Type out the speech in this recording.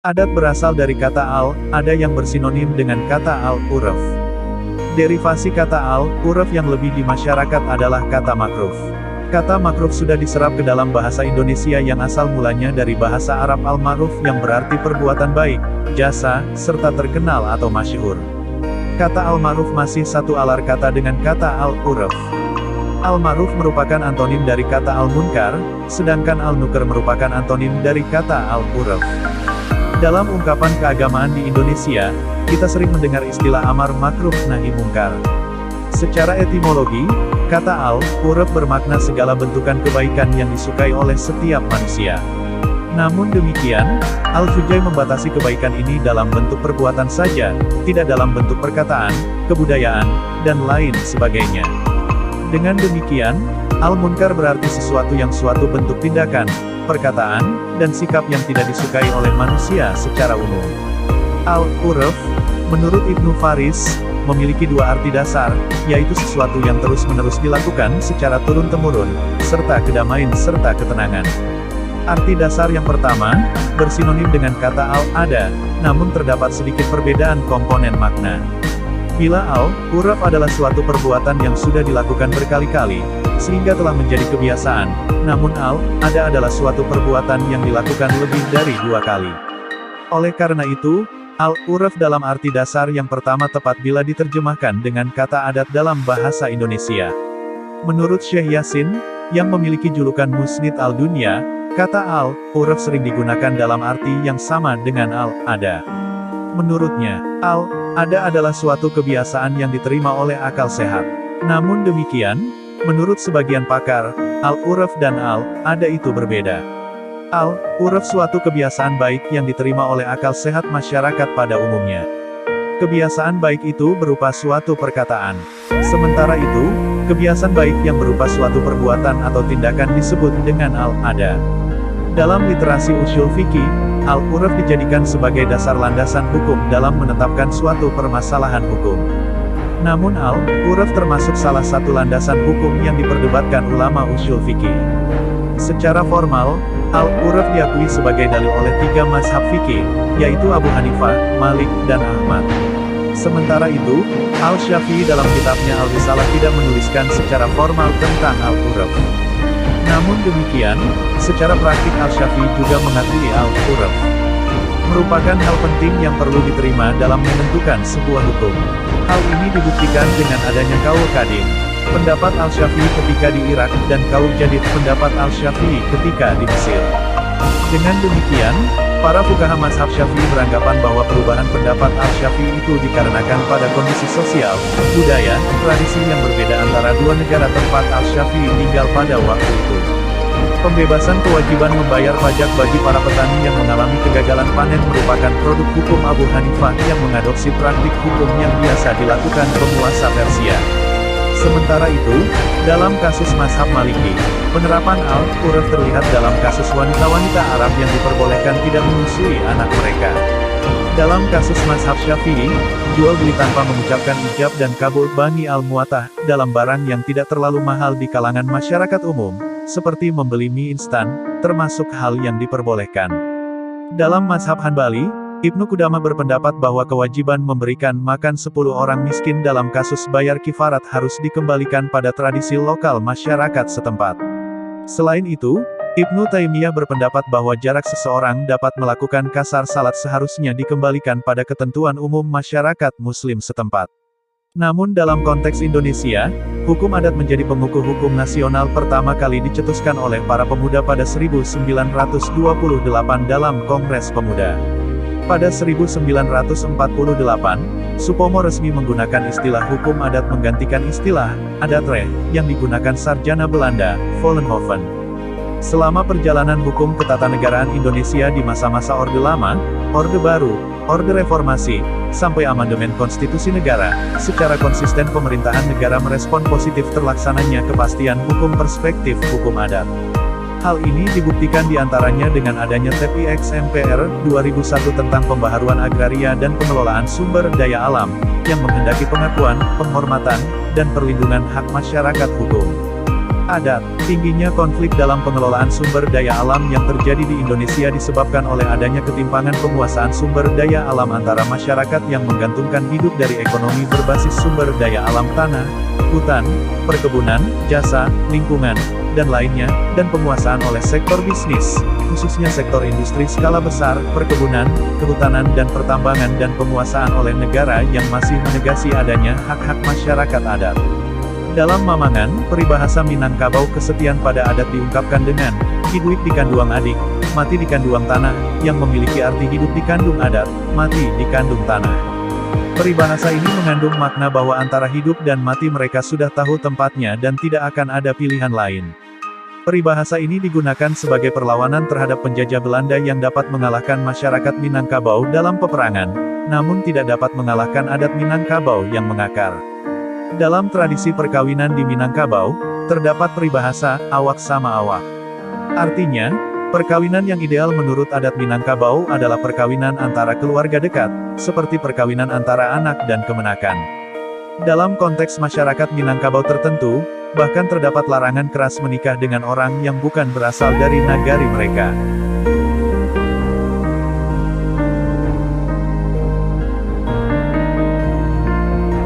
Adat berasal dari kata al-ada yang bersinonim dengan kata al-urf. Derivasi kata al-urf yang lebih di masyarakat adalah kata makruf. Kata makruf sudah diserap ke dalam bahasa Indonesia yang asal mulanya dari bahasa Arab al-ma'ruf yang berarti perbuatan baik, jasa, serta terkenal atau masyhur. Kata al-ma'ruf masih satu alar kata dengan kata al-urf. Al-ma'ruf merupakan antonim dari kata al-munkar, sedangkan al-nuker merupakan antonim dari kata al-urf. Dalam ungkapan keagamaan di Indonesia, kita sering mendengar istilah amar makruf nahi mungkar. Secara etimologi, kata al-urf bermakna segala bentukan kebaikan yang disukai oleh setiap manusia. Namun demikian, al-Fujai membatasi kebaikan ini dalam bentuk perbuatan saja, tidak dalam bentuk perkataan, kebudayaan, dan lain sebagainya. Dengan demikian, al-munkar berarti sesuatu yang suatu bentuk tindakan, perkataan, dan sikap yang tidak disukai oleh manusia secara umum. Al-urf, menurut Ibnu Faris, memiliki dua arti dasar, yaitu sesuatu yang terus-menerus dilakukan secara turun-temurun, serta kedamaian serta ketenangan. Arti dasar yang pertama, bersinonim dengan kata al-ada, namun terdapat sedikit perbedaan komponen makna. Bila al-urf adalah suatu perbuatan yang sudah dilakukan berkali-kali, sehingga telah menjadi kebiasaan, namun al-ada adalah suatu perbuatan yang dilakukan lebih dari 2 kali. Oleh karena itu, al-urf dalam arti dasar yang pertama tepat bila diterjemahkan dengan kata adat dalam bahasa Indonesia. Menurut Syekh Yasin, yang memiliki julukan Musnid al-Dunya, kata al-urf sering digunakan dalam arti yang sama dengan al-ada. Menurutnya, al-ada adalah suatu kebiasaan yang diterima oleh akal sehat. Namun demikian, menurut sebagian pakar, al-urf dan al-ada itu berbeda. Al-urf suatu kebiasaan baik yang diterima oleh akal sehat masyarakat pada umumnya. Kebiasaan baik itu berupa suatu perkataan. Sementara itu, kebiasaan baik yang berupa suatu perbuatan atau tindakan disebut dengan al-ada. Dalam literasi ushul fikih, al-urf dijadikan sebagai dasar landasan hukum dalam menetapkan suatu permasalahan hukum. Namun al-urf termasuk salah satu landasan hukum yang diperdebatkan ulama ushul fikih. Secara formal, al-urf diakui sebagai dalil oleh 3 mazhab fikih, yaitu Abu Hanifah, Malik, dan Ahmad. Sementara itu, al-Syafi'i dalam kitabnya Al-Risalah tidak menuliskan secara formal tentang al-urf. Namun demikian, secara praktik al-Syafi'i juga mengakui al-urf merupakan hal penting yang perlu diterima dalam menentukan sebuah hukum. Hal ini dibuktikan dengan adanya qaul qadim, pendapat al-Syafi'i ketika di Irak, dan qaul jadid, pendapat al-Syafi'i ketika di Mesir. Dengan demikian, para fuqaha mazhab Syafi'i beranggapan bahwa perubahan pendapat al-Syafi'i itu dikarenakan pada kondisi sosial, budaya, tradisi yang berbeda antara dua negara tempat al-Syafi'i tinggal pada waktu itu. Pembebasan kewajiban membayar pajak bagi para petani yang mengalami kegagalan panen merupakan produk hukum Abu Hanifah yang mengadopsi praktik hukum yang biasa dilakukan penguasa Persia. Sementara itu, dalam kasus mazhab Maliki, penerapan al-urf terlihat dalam kasus wanita-wanita Arab yang diperbolehkan tidak menyusui anak mereka. Dalam kasus mazhab Syafi'i, jual beli tanpa mengucapkan ijab dan kabul bani al-muatah, dalam barang yang tidak terlalu mahal di kalangan masyarakat umum, seperti membeli mie instan, termasuk hal yang diperbolehkan. Dalam mazhab Hanbali, Ibnu Qudamah berpendapat bahwa kewajiban memberikan makan 10 orang miskin dalam kasus bayar kifarat harus dikembalikan pada tradisi lokal masyarakat setempat. Selain itu, Ibnu Taimiyah berpendapat bahwa jarak seseorang dapat melakukan kasar salat seharusnya dikembalikan pada ketentuan umum masyarakat muslim setempat. Namun dalam konteks Indonesia, hukum adat menjadi pengukuh hukum nasional pertama kali dicetuskan oleh para pemuda pada 1928 dalam Kongres Pemuda. Pada 1948, Supomo resmi menggunakan istilah hukum adat menggantikan istilah adatrecht yang digunakan sarjana Belanda, Vollenhoven. Selama perjalanan hukum ketatanegaraan Indonesia di masa-masa Orde Lama, Orde Baru, Orde Reformasi, sampai amandemen konstitusi negara, secara konsisten pemerintahan negara merespon positif terlaksananya kepastian hukum perspektif hukum adat. Hal ini dibuktikan diantaranya dengan adanya TPX MPR 2001 tentang pembaharuan agraria dan pengelolaan sumber daya alam, yang menghendaki pengakuan, penghormatan, dan perlindungan hak masyarakat hukum. Adat. Tingginya konflik dalam pengelolaan sumber daya alam yang terjadi di Indonesia disebabkan oleh adanya ketimpangan penguasaan sumber daya alam antara masyarakat yang menggantungkan hidup dari ekonomi berbasis sumber daya alam tanah, hutan, perkebunan, jasa, lingkungan, dan lainnya, dan penguasaan oleh sektor bisnis, khususnya sektor industri skala besar, perkebunan, kehutanan dan pertambangan dan penguasaan oleh negara yang masih menegasi adanya hak-hak masyarakat adat. Dalam Mamangan, peribahasa Minangkabau kesetiaan pada adat diungkapkan dengan, hidup di kanduang adik, mati di kanduang tanah, yang memiliki arti hidup di kandung adat, mati di kandung tanah. Peribahasa ini mengandung makna bahwa antara hidup dan mati mereka sudah tahu tempatnya dan tidak akan ada pilihan lain. Peribahasa ini digunakan sebagai perlawanan terhadap penjajah Belanda yang dapat mengalahkan masyarakat Minangkabau dalam peperangan, namun tidak dapat mengalahkan adat Minangkabau yang mengakar. Dalam tradisi perkawinan di Minangkabau, terdapat peribahasa, awak sama awak. Artinya, perkawinan yang ideal menurut adat Minangkabau adalah perkawinan antara keluarga dekat, seperti perkawinan antara anak dan kemenakan. Dalam konteks masyarakat Minangkabau tertentu, bahkan terdapat larangan keras menikah dengan orang yang bukan berasal dari nagari mereka.